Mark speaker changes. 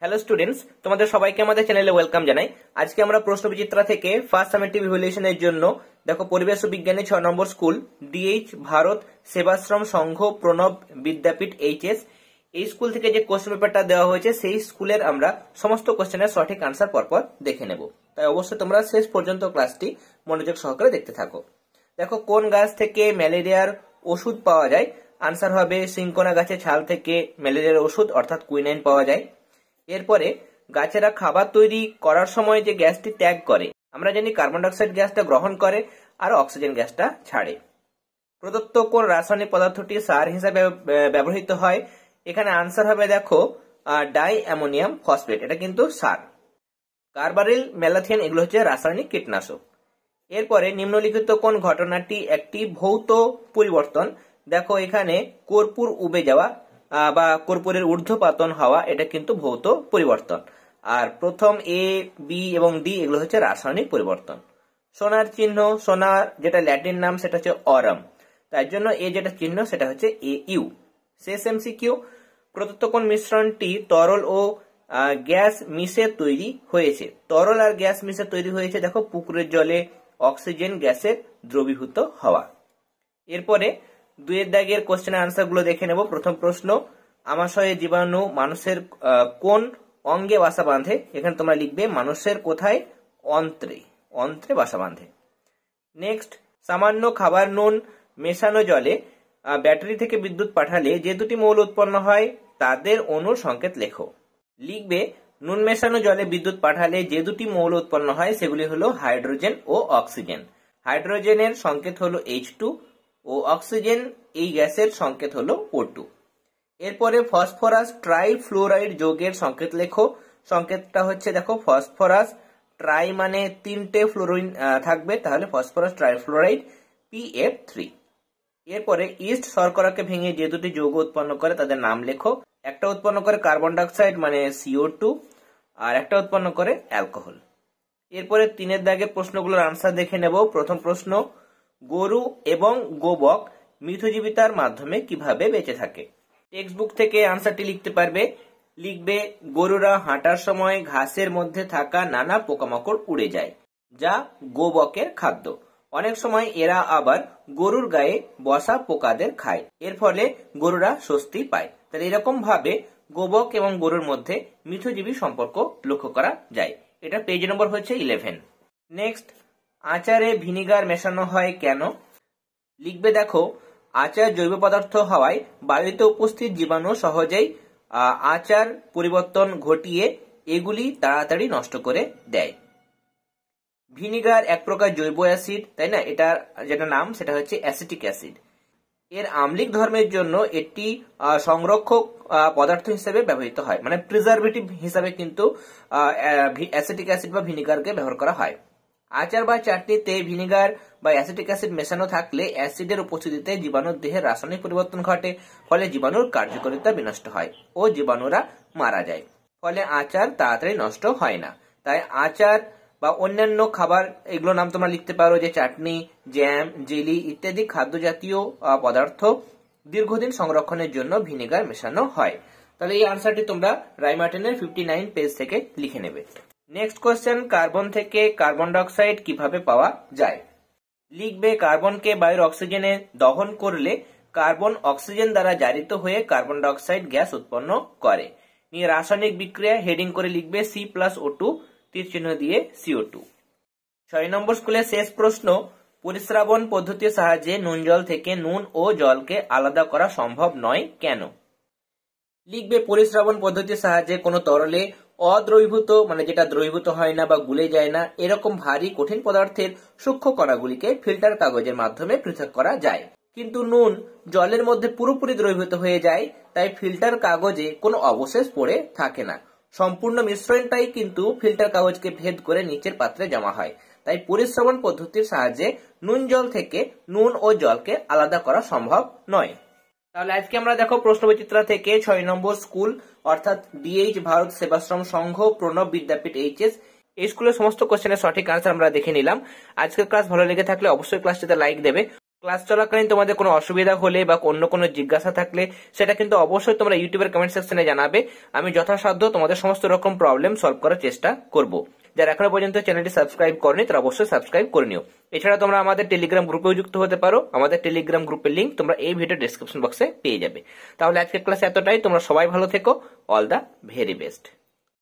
Speaker 1: Hello students, তোমাদের সবাইকে আমাদের চ্যানেলে ওয়েলকাম জানাই। আজকে আমরা প্রশ্নবিচিত্রা থেকে ফার্স্ট সামেটিভ ইভ্যালুয়েশনের জন্য দেখো পরিবেশ ও বিজ্ঞানের 6 নম্বর স্কুল ডিএইচ ভারত সেবাশ্রম সংঘ প্রণব বিদ্যাপীঠ এইচএস এই স্কুল থেকে যে কোশ্চেন পেপারটা দেওয়া হয়েছে সেই স্কুলের আমরা সমস্ত কোশ্চেনের সঠিক আনসার পরপর দেখে নেব। তাই অবশ্যই তোমরা শেষ পর্যন্ত ক্লাসটি মনোযোগ সহকারে দেখতে থাকো। দেখো কোন গাছ থেকে ম্যালেরিয়ার ওষুধ পাওয়া যায়? আনসার হবে সিনকোনা গাছের ছাল থেকে ম্যালেরিয়ার ওষুধ অর্থাৎ কুইনাইন পাওয়া যায়। এরপরে গাছেরা খাবার তৈরি করার সময় যে গ্যাসটি ত্যাগ করে আমরা জানি কার্বন ডাইঅক্সাইড গ্যাসটা গ্রহণ করে আর অক্সিজেন গ্যাসটা ছাড়ে। প্রদত্ত কোন রাসায়নিক পদার্থটি সার হিসাবে ব্যবহৃত হয়? এখানে আনসার হবে দেখো ডাই অ্যামোনিয়াম ফসফেট, এটা কিন্তু সার। কার্বারিল, ম্যালাথিয়ান এগুলো হচ্ছে রাসায়নিক কীটনাশক। এরপরে নিম্নলিখিত কোন ঘটনাটি একটি ভৌত পরিবর্তন? দেখো এখানে কর্পূর উবে যাওয়া বা কর্পূরের ঊর্ধ্বপাতন হওয়া এটা কিন্তু ভৌত পরিবর্তন। আর প্রথম এ, বি এবং ডি এগুলো হচ্ছে রাসায়নিক পরিবর্তন। সোনার চিহ্ন, সোনার যেটা ল্যাটিন নাম সেটা হচ্ছে অরাম, তার জন্য এ যেটা চিহ্ন সেটা হচ্ছে এ ইউ। শেষ এমসিকিউ, প্রদত্ত কোন মিশ্রণটি তরল ও গ্যাস মিশে তৈরি হয়েছে? তরল আর গ্যাস মিশে তৈরি হয়েছে দেখো পুকুরের জলে অক্সিজেন গ্যাসের দ্রবীভূত হওয়া। এরপরে 2 দাগের কোশ্চেনের আনসার গুলো দেখে নেব। প্রথম প্রশ্ন, আমাশয় জীবাণু মানুষের কোন অঙ্গে বাসা বাঁধে? এখানে তোমরা লিখবে মানুষের কোথায়? অন্ত্রে, অন্ত্রে বাসা বাঁধে। নেক্সট, সামান্য খাবার নুন মেশানো জলে ব্যাটারি থেকে বিদ্যুৎ পাঠালে যে দুটি মৌল উৎপন্ন হয় তাদের অণুর সংকেত লেখো। লিখবে নুন মেশানো জলে বিদ্যুৎ পাঠালে যে দুটি মৌল উৎপন্ন হয় সেগুলি হলো হাইড্রোজেন ও অক্সিজেন। হাইড্রোজেনের সংকেত হলো H2 ও অক্সিজেন এই গ্যাসের সংকেত হলো O2। এরপরে ফসফরাস ট্রাইফ্লোরাইড যৌগের সংকেত লেখো। সংকেতটা হচ্ছে দেখো ফসফরাস ট্রাই মানে 3টে ফ্লোরিন থাকবে, তাহলে ফসফরাস ট্রাইফ্লোরাইড PF3। এরপরে ইস্ট শর্করাকে ভেঙে যে দুটি যৌগ উৎপন্ন করে তাদের নাম লেখো। একটা উৎপন্ন করে কার্বন ডাইঅক্সাইড মানে CO2 আর একটা উৎপন্ন করে অ্যালকোহল। এরপরে 3 দাগের প্রশ্নগুলোর আনসার দেখে নেব। প্রথম প্রশ্ন, গরু এবং গোবক মিথজীবিতার মাধ্যমে কিভাবে বেঁচে থাকে? টেক্সট বুক থেকে আনসারটি লিখতে পারবে। লিখবে গরুরা হাঁটার সময় ঘাসের মধ্যে থাকা নানা পোকামাকড় উড়ে যায় যা গোবকের খাদ্য। অনেক সময় এরা আবার গরুর গায়ে বসা পোকাদের খায়, এর ফলে গরুরা স্বস্তি পায়। তাহলে এরকম ভাবে গোবক এবং গরুর মধ্যে মিথজীবী সম্পর্ক লক্ষ্য করা যায়। এটা পেজ নম্বর হচ্ছে 11। নেক্সট, আচারে ভিনিগার মেশানো হয় কেন? লিখবে দেখো আচার জৈব পদার্থ হওয়ায় বায়ুতে উপস্থিত জীবাণু সহজেই আচার পরিবর্তন ঘটিয়ে এগুলি তাড়াতাড়ি নষ্ট করে দেয়। ভিনিগার এক প্রকার জৈব অ্যাসিড, তাই না? এটা যেটা নাম সেটা হচ্ছে অ্যাসিটিক অ্যাসিড। এর আম্লিক ধর্মের জন্য এটি সংরক্ষক পদার্থ হিসেবে ব্যবহৃত হয়, মানে প্রিজারভেটিভ হিসাবে কিন্তু অ্যাসিটিক অ্যাসিড বা ভিনিগারকে ব্যবহার করা হয়। আচার বা চাটনিতে ভিনিগার বা অ্যাসিটিক অ্যাসিড মেশানো থাকলে অ্যাসিডের উপস্থিতিতে জীবাণুর দেহে রাসায়নিক পরিবর্তন ঘটে, ফলে জীবাণুর কার্যকারিতা বিনষ্ট হয় ও জীবাণুরা মারা যায়। ফলে আচার তাড়াতাড়ি নষ্ট হয় না। তাই আচার বা অন্যান্য খাবার এগুলো নাম তোমরা লিখতে পারো, যে চাটনি, জ্যাম, জেলি ইত্যাদি খাদ্য জাতীয় পদার্থ দীর্ঘদিন সংরক্ষণের জন্য ভিনেগার মেশানো হয়। তাহলে এই আনসারটি তোমরা রাইমার্টিনের 59 পেজ থেকে লিখে নেবে। নেক্সট কোশ্চেন, কার্বন থেকে কার্বন ডাইঅক্সাইড কিভাবে পাওয়া যায়? লিখবে কার্বনকে বায়ুর অক্সিজেনে দহন করলে কার্বন অক্সিজেন দ্বারা জারিত হয়ে কার্বন ডাইঅক্সাইড গ্যাস উৎপন্ন করে। নিয়ে রাসায়নিক বিক্রিয়া হেডিং করে লিখবে C+O2 তীর চিহ্ন দিয়ে CO2। 6 নম্বর স্কুলের শেষ প্রশ্ন, পরিস্রাবন পদ্ধতির সাহায্যে নুন জল থেকে নুন ও জলকে আলাদা করা সম্ভব নয় কেন? লিখবে পরিস্রাবন পদ্ধতির সাহায্যে কোনো তরলে অদ্রবীভূত মানে যেটা দ্রবীভূত হয় না বা গুলে যায় না এরকম ভারী কঠিন পদার্থের সূক্ষ্ম কণাগুলিকে ফিল্টার কাগজের মাধ্যমে পৃথক করা যায়। কিন্তু নুন জলের মধ্যে পুরোপুরি দ্রবীভূত হয়ে যায়, তাই ফিল্টার কাগজে কোনো অবশেষ পড়ে থাকে না। সম্পূর্ণ মিশ্রণটাই কিন্তু ফিল্টার কাগজকে ভেদ করে নিচের পাত্রে জমা হয়। তাই পরিস্রাবন পদ্ধতির সাহায্যে নুন জল থেকে নুন ও জলকে আলাদা করা সম্ভব নয়। তাহলে আজকে আমরা দেখো প্রশ্নবিচিত্রা থেকে 6 নম্বর স্কুল অর্থাৎ ডিএইচ ভারত সেবাশ্রম সংঘ প্রণব বিদ্যাপীঠ এইচএস এই স্কুলের সমস্ত কোশ্চেনের সঠিক আনসার আমরা দেখে নিলাম। আজকের ক্লাস ভালো লেগে থাকলে অবশ্যই ক্লাসটিতে লাইক দেবে। ক্লাস চলাকালীন তোমাদের কোনো অসুবিধা হলে বা অন্য কোনো জিজ্ঞাসা থাকলে সেটা কিন্তু অবশ্যই তোমরা ইউটিউবের কমেন্ট সেকশনে জানাবে। আমি যথাসাধ্য তোমাদের সমস্ত রকম প্রবলেম সলভ করার চেষ্টা করব। যারা এখনো পর্যন্ত চ্যানেলটি সাবস্ক্রাইব করনি তারা অবশ্যই সাবস্ক্রাইব করে নিও। এছাড়া তোমরা আমাদের টেলিগ্রাম গ্রুপেও যুক্ত হতে পারো। আমাদের টেলিগ্রাম গ্রুপের লিংক তোমরা এই ভিডিও ডেসক্রিপশন বক্সে পেয়ে যাবে। তাহলে আজকের ক্লাস এতটাই। তোমরা সবাই ভালো থেকো। All the very best.